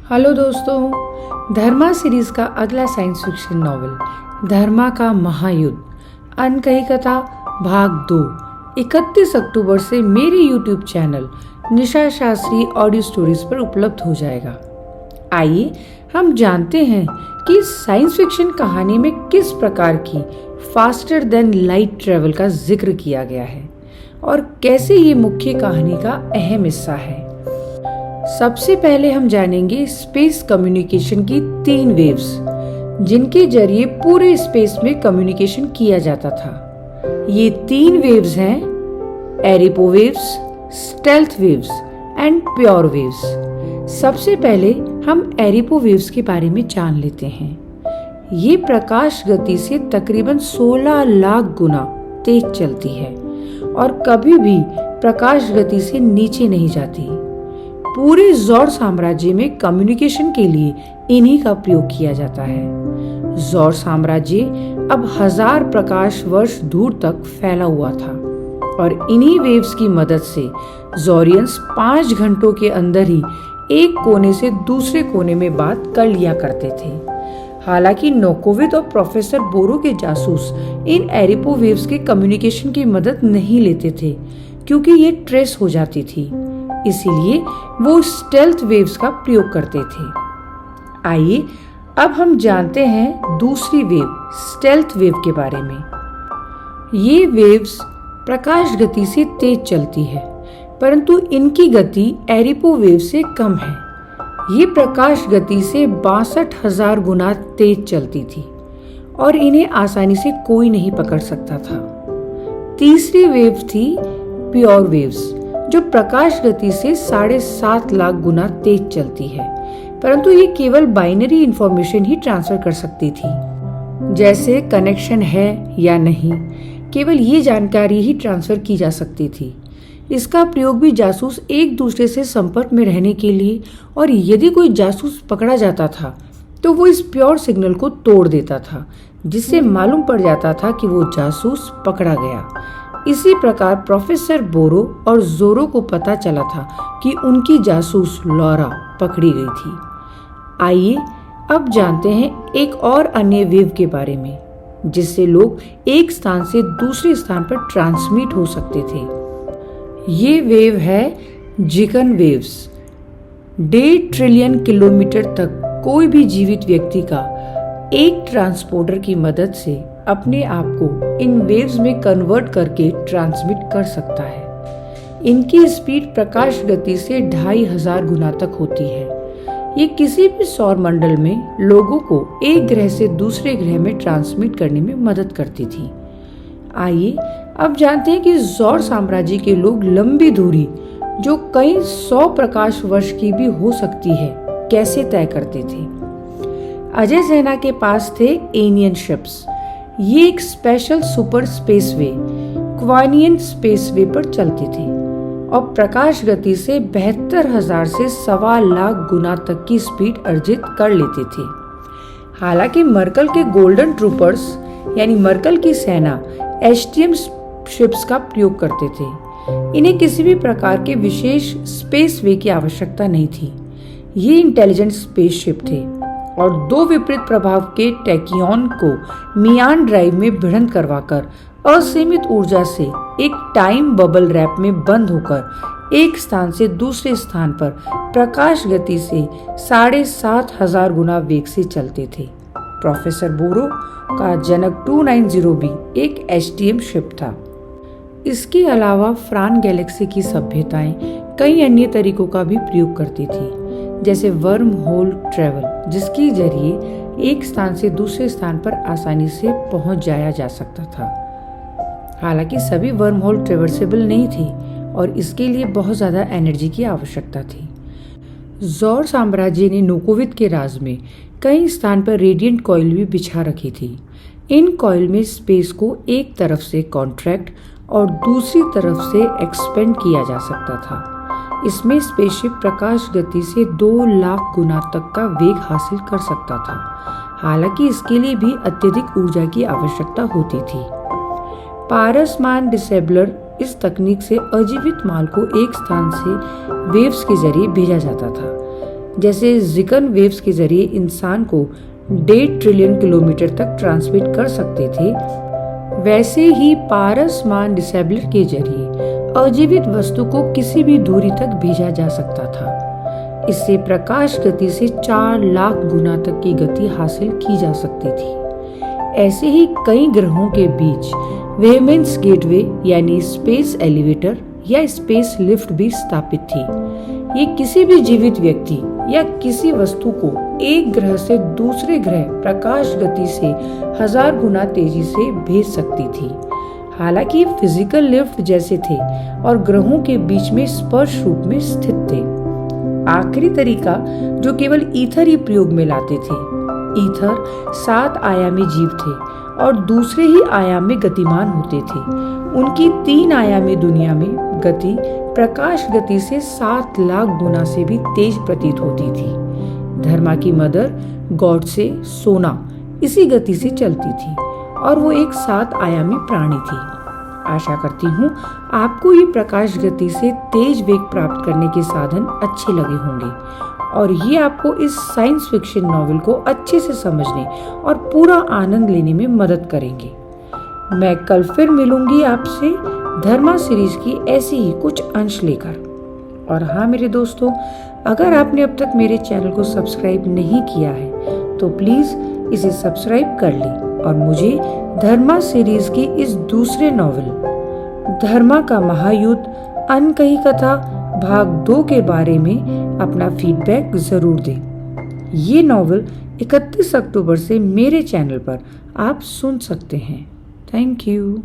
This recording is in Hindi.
हेलो दोस्तों, धर्मा सीरीज का अगला साइंस फिक्शन नॉवेल धर्मा का महायुद्ध अनकही कथा भाग 2 31 अक्टूबर से मेरे यूट्यूब चैनल निशा शास्त्री ऑडियो स्टोरीज पर उपलब्ध हो जाएगा। आइए हम जानते हैं कि साइंस फिक्शन कहानी में किस प्रकार की फास्टर देन लाइट ट्रेवल का जिक्र किया गया है और कैसे ये मुख्य कहानी का अहम हिस्सा है। सबसे पहले हम जानेंगे स्पेस कम्युनिकेशन की 3 वेव्स जिनके जरिए पूरे स्पेस में कम्युनिकेशन किया जाता था। ये 3 वेव्स हैं एरिपो waves, stealth waves and pure waves. सबसे पहले हम एरिपो वेव्स के बारे में जान लेते हैं। ये प्रकाश गति से तकरीबन 16 लाख गुना तेज चलती है और कभी भी प्रकाश गति से नीचे नहीं जाती। पूरे जॉर साम्राज्य में कम्युनिकेशन के लिए इन्हीं का प्रयोग किया जाता है। जॉर साम्राज्य अब 1000 प्रकाश वर्ष दूर तक फैला हुआ था और इन्हीं वेव्स की मदद से जॉरियंस 5 घंटों के अंदर ही एक कोने से दूसरे कोने में बात कर लिया करते थे। हालांकि नोकोविद और प्रोफेसर बोरो के जासूस इन एरिपो वेव्स के कम्युनिकेशन की मदद नहीं लेते थे क्योंकि ये ट्रेस हो जाती थी, इसीलिए वो स्टेल्थ वेव्स का प्रयोग करते थे। आइए अब हम जानते हैं दूसरी वेव स्टेल्थ वेव के बारे में। ये वेव्स प्रकाश गति से तेज चलती है, परंतु इनकी गति एरिपो वेव से कम है। ये प्रकाश गति से 62,000 गुना तेज चलती थी और इन्हें आसानी से कोई नहीं पकड़ सकता था। तीसरी वेव थी प्योर वेव्स, जो प्रकाश गति से 7.5 लाख गुना तेज चलती है, परंतु ये केवल बाइनरी इंफॉर्मेशन ही ट्रांसफर कर सकती थी, जैसे कनेक्शन है या नहीं, केवल ये जानकारी ही ट्रांसफर की जा सकती थी। इसका प्रयोग भी जासूस एक दूसरे से संपर्क में रहने के लिए, और यदि कोई जासूस पकड़ा जाता था तो वो इस प्योर सिग्नल को तोड़ देता था, जिससे मालूम पड़ जाता था कि वो जासूस पकड़ा गया। इसी प्रकार प्रोफेसर बोरो और जोरो को पता चला था कि उनकी जासूस लॉरा पकड़ी गई थी। आइए अब जानते हैं एक और अन्य वेव के बारे में, जिससे लोग एक स्थान से दूसरे स्थान पर ट्रांसमिट हो सकते थे। ये वेव है जिगन वेव्स। 1.5 ट्रिलियन किलोमीटर तक कोई भी जीवित व्यक्ति का एक ट्रांसपोर्टर की मदद से अपने आप को इन वेव्स में कन्वर्ट करके ट्रांसमिट कर सकता है। इनकी स्पीड प्रकाश गति से 2500 गुना तक होती है। ये किसी भी सौर मंडल में लोगों को एक ग्रह से दूसरे ग्रह में ट्रांसमिट करने में मदद करती थी। आइए अब जानते हैं कि जॉर साम्राज्य के लोग लंबी दूरी, जो कई 100 प्रकाश वर्ष की भी हो सकती है, कैसे तय करते थे। अजय सेना के पास थे एनियन शिप्स। ये एक स्पेशल सुपर स्पेसवे क्वानियन स्पेसवे पर चलती थी और प्रकाश गति से 72,000 से 1.25 लाख गुना तक की स्पीड अर्जित कर लेते थे। हालांकि मर्कल के गोल्डन ट्रूपर्स यानी मर्कल की सेना एसटीएम शिप्स का प्रयोग करते थे। इन्हें किसी भी प्रकार के विशेष स्पेसवे की आवश्यकता नहीं थी। ये इंटेलिजेंट स्पेसशिप थे और 2 विपरीत प्रभाव के टैकियन को मियान ड्राइव में भिड़ंत करवाकर असीमित ऊर्जा से एक टाइम बबल रैप में बंद होकर एक स्थान से दूसरे स्थान पर प्रकाश गति से 7,500 गुना वेग से चलते थे। प्रोफेसर बोरो का जनक 290 भी एक एसटीएम शिप था। इसके अलावा फ्रान गैलेक्सी की सभ्यताएं कई अन्य तरीकों का भी प्रयोग करती थी, जैसे वर्म होल ट्रेवल, जिसके जरिए एक स्थान से दूसरे स्थान पर आसानी से पहुंच जाया जा सकता था। हालांकि सभी वर्म होल ट्रेवर्सेबल नहीं थे और इसके लिए बहुत ज्यादा एनर्जी की आवश्यकता थी। जॉर साम्राज्य ने नोकोविद के राज में कई स्थान पर रेडियंट कॉइल भी बिछा रखी थी। इन कॉइल में स्पेस को एक तरफ से कॉन्ट्रैक्ट और दूसरी तरफ से एक्सपेंड किया जा सकता था। इसमें स्पेसशिप प्रकाश गति से 2 लाख गुना तक का वेग हासिल कर सकता था। हालांकि इसके लिए भी अत्यधिक ऊर्जा की आवश्यकता होती थी। पारसमान डिसेबलर इस तकनीक से अजीवित माल को एक स्थान से वेव्स के जरिए भेजा जाता था। जैसे जिकन वेव्स के जरिए इंसान को 1.5 ट्रिलियन किलोमीटर तक ट्रांसमिट कर सकते थे, वैसे ही पारसमान डिसेबलर के जरिए अजीवित वस्तु को किसी भी दूरी तक भेजा जा सकता था। इससे प्रकाश गति से 4 लाख गुना तक की गति हासिल की जा सकती थी। ऐसे ही कई ग्रहों के बीच वेहमेंस गेटवे यानी स्पेस एलिवेटर या स्पेस लिफ्ट भी स्थापित थी। ये किसी भी जीवित व्यक्ति या किसी वस्तु को एक ग्रह से दूसरे ग्रह प्रकाश गति से 1000 गुना तेजी से भेज सकती थी। हालांकि फिजिकल लिफ्ट जैसे थे और ग्रहों के बीच में स्पर्श रूप में स्थित थे। आखिरी तरीका जो केवल ईथर ही प्रयोग में लाते थे। ईथर 7 आयामी जीव थे और दूसरे ही आयाम में गतिमान होते थे। उनकी 3 आयामी दुनिया में गति प्रकाश गति से 7 लाख गुना से भी तेज प्रतीत होती थी। धर्मा की मदर गॉड से सोना इसी गति से चलती थी और वो एक 7 आयामी प्राणी थी। आशा करती हूँ आपको ये प्रकाश गति से तेज वेग प्राप्त करने के साधन अच्छे लगे होंगे और ये आपको इस साइंस फिक्शन नॉवेल को अच्छे से समझने और पूरा आनंद लेने में मदद करेंगे। मैं कल फिर मिलूंगी आपसे धर्मा सीरीज की ऐसी ही कुछ अंश लेकर। और हाँ मेरे दोस्तों, अगर आपने अब तक मेरे चैनल को सब्सक्राइब नहीं किया है तो प्लीज इसे सब्सक्राइब कर लें और मुझे धर्मा सीरीज की इस दूसरे नॉवेल धर्मा का महायुद्ध अनकही कथा भाग 2 के बारे में अपना फीडबैक जरूर दें। ये नॉवेल 31 अक्टूबर से मेरे चैनल पर आप सुन सकते हैं। Thank you.